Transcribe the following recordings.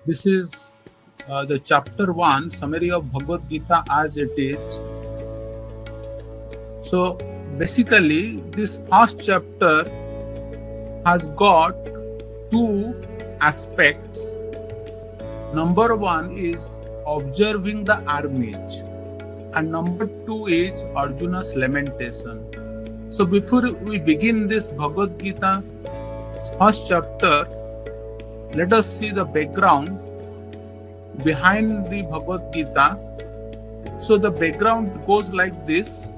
This is the chapter 1 summary of Bhagavad Gita as it is. So basically, this first chapter has got two aspects. Number one is observing the armies, and number two is Arjuna's lamentation. So before we begin this Bhagavad Gita first chapter, let us see the background behind the Bhagavad Gita. So the background goes like this.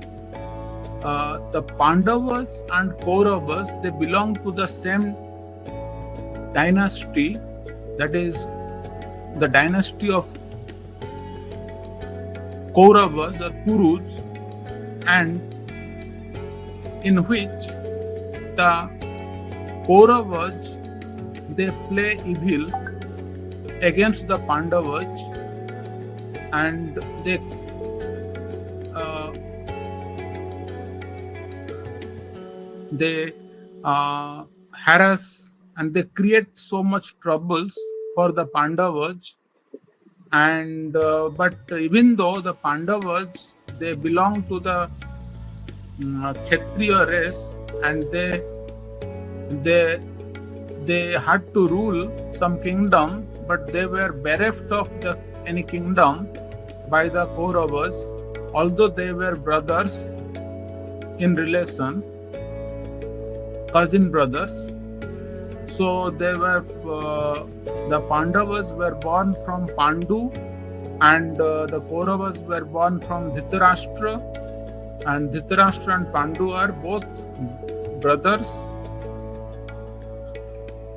The Pandavas and Kauravas, they belong to the same dynasty, that is the dynasty of Kauravas or Kurus, and in which the Kauravas, they play evil against the Pandavas, and they harass and they create so much troubles for the Pandavas. And but even though the Pandavas, they belong to the Kshatriya race, and they had to rule some kingdom, but they were bereft of any kingdom by the Kauravas, although they were brothers in relation, cousin brothers. So they were the Pandavas were born from Pandu, and the Kauravas were born from Dhritarashtra, and Dhritarashtra and Pandu are both brothers.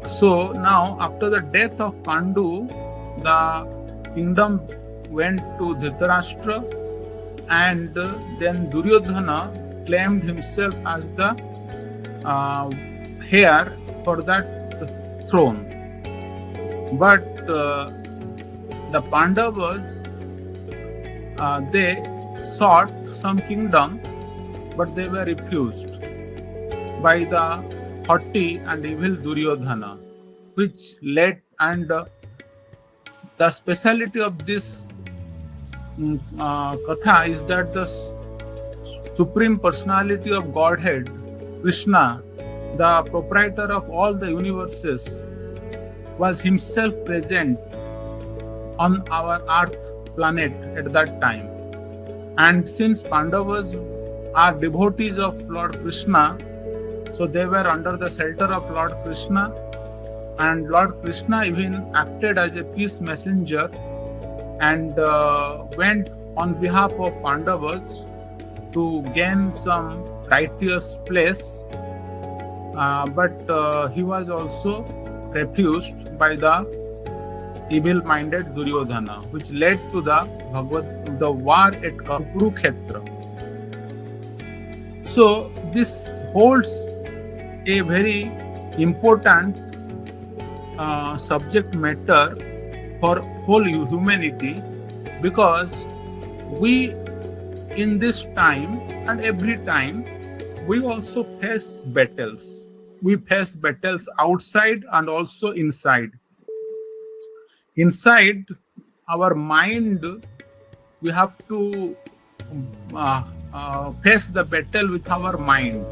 So now, after the death of Pandu, the kingdom went to Dhritarashtra, and then Duryodhana claimed himself as the heir for that throne. But the Pandavas, they sought some kingdom, but they were refused by the haughty and evil Duryodhana, which led, and the speciality of this katha is that the Supreme Personality of Godhead, Krishna, the proprietor of all the universes, was himself present on our earth planet at that time. And since Pandavas are devotees of Lord Krishna, so they were under the shelter of Lord Krishna, and Lord Krishna even acted as a peace messenger and went on behalf of Pandavas to gain some righteous place, but he was also refused by the evil-minded Duryodhana, which led to the war at Kurukshetra. So this holds a very important subject matter for whole humanity, because we, in this time and every time, we also face battles. We face battles outside and also inside. Inside our mind, we have to face the battle with our mind,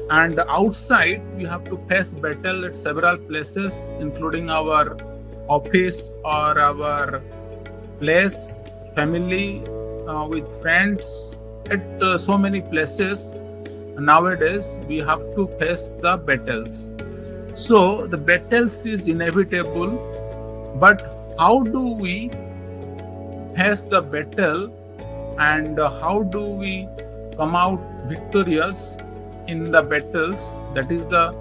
and outside we have to face battle at several places, including our office or our place, family, with friends, at so many places. Nowadays we have to face the battles. So the battles is inevitable, but how do we face the battle, and how do we come out victorious in the battles? That is the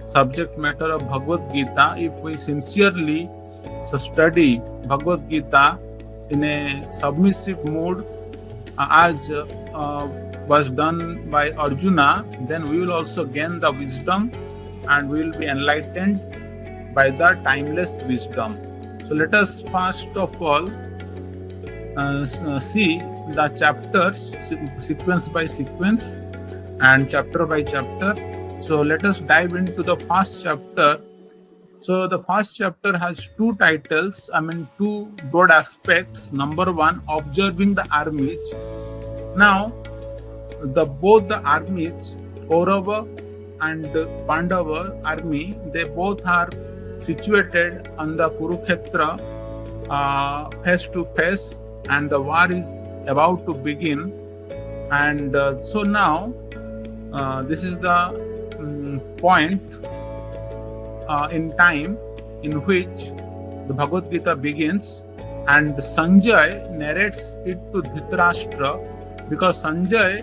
subject matter of Bhagavad Gita. If we sincerely study Bhagavad Gita in a submissive mood, as was done by Arjuna, then we will also gain the wisdom, and we will be enlightened by the timeless wisdom. So let us first of all see the chapters sequence by sequence and chapter by chapter. So let us dive into the first chapter, So the first chapter has two titles, two broad aspects. Number one, observing the armies. Now, both the armies, Kaurava and Pandava army, they both are situated on the Kurukshetra face to face, and the war is about to begin. And so now, this is the point in time in which the Bhagavad Gita begins, and Sanjay narrates it to Dhritarashtra, because Sanjay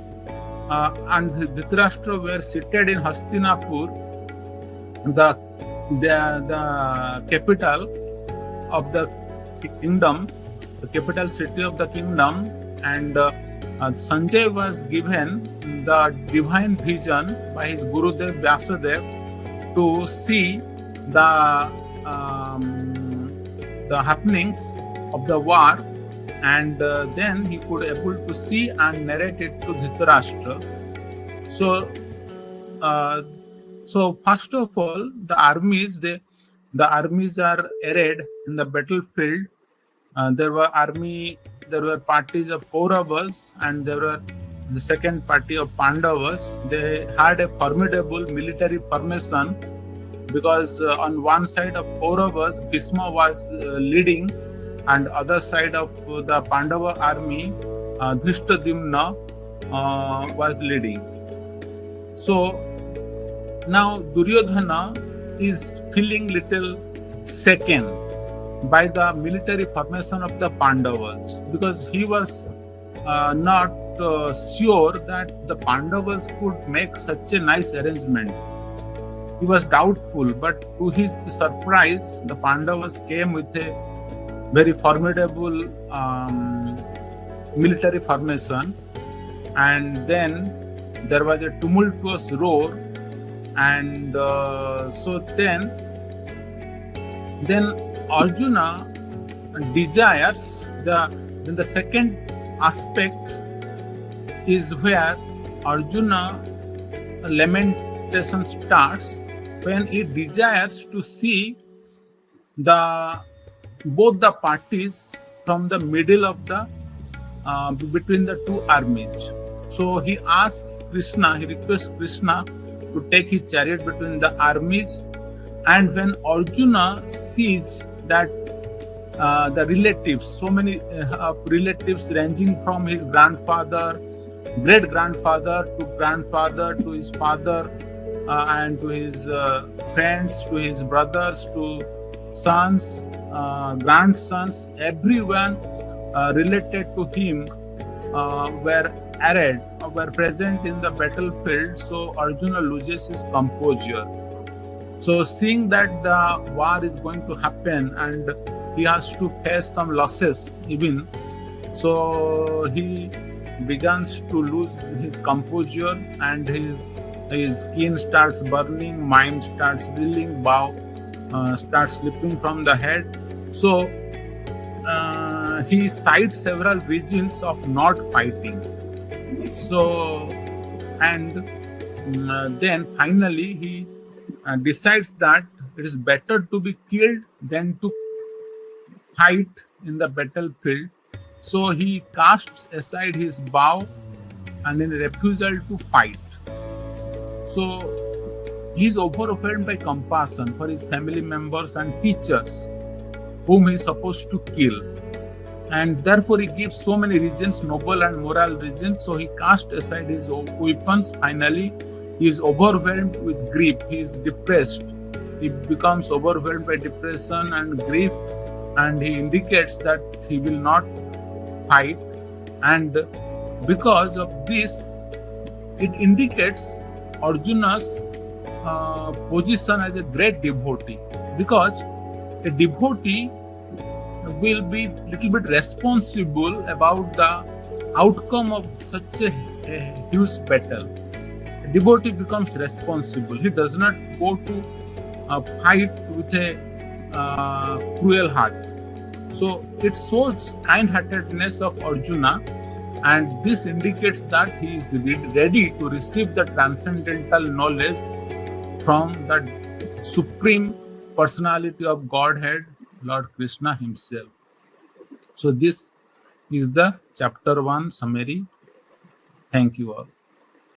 and Dhritarashtra were seated in Hastinapur, the capital of the kingdom, the capital city of the kingdom, and Sanjay was given the divine vision by his Gurudev Vyasadev to see the happenings of the war, and then he could able to see and narrate it to Dhritarashtra. So first of all, the armies are arrayed in the battlefield. There were parties of Kauravas, and there were the second party of Pandavas. They had a formidable military formation, because on one side of Kauravas, Bhishma was leading, and other side of the Pandava army, Drishtadimna was leading. So now Duryodhana is feeling little second by the military formation of the Pandavas, because he was not sure that the Pandavas could make such a nice arrangement. He was doubtful, but to his surprise, the Pandavas came with a very formidable military formation, and then there was a tumultuous roar, and so then Arjuna desires then the second aspect is where Arjuna lamentation starts, when he desires to see both the parties from the middle of the between the two armies. So he asks Krishna, he requests Krishna to take his chariot between the armies, and when Arjuna sees that the relatives, so many relatives ranging from his grandfather, great grandfather to his father, and to his friends, to his brothers, to sons, grandsons, everyone related to him were arrayed, were present in the battlefield. So Arjuna loses his composure. So seeing that the war is going to happen and he has to face some losses even, so he begins to lose his composure, and his skin starts burning, mind starts reeling, bow starts slipping from the head. So he cites several reasons of not fighting. So, and then finally he decides that it is better to be killed than to fight in the battlefield. So he casts aside his bow and in refusal to fight. So he is overwhelmed by compassion for his family members and teachers whom he is supposed to kill. And therefore he gives so many reasons, noble and moral reasons. So he casts aside his weapons. Finally, he is overwhelmed with grief. He is depressed. He becomes overwhelmed by depression and grief, and he indicates that he will not fight. And because of this, it indicates Arjuna's position as a great devotee, because a devotee will be little bit responsible about the outcome of such a huge battle. A devotee becomes responsible. He does not go to fight with a cruel heart. So it shows kind-heartedness of Arjuna, and this indicates that he is ready to receive the transcendental knowledge from the supreme personality of Godhead, Lord Krishna himself. So this is the chapter 1 summary. Thank you all.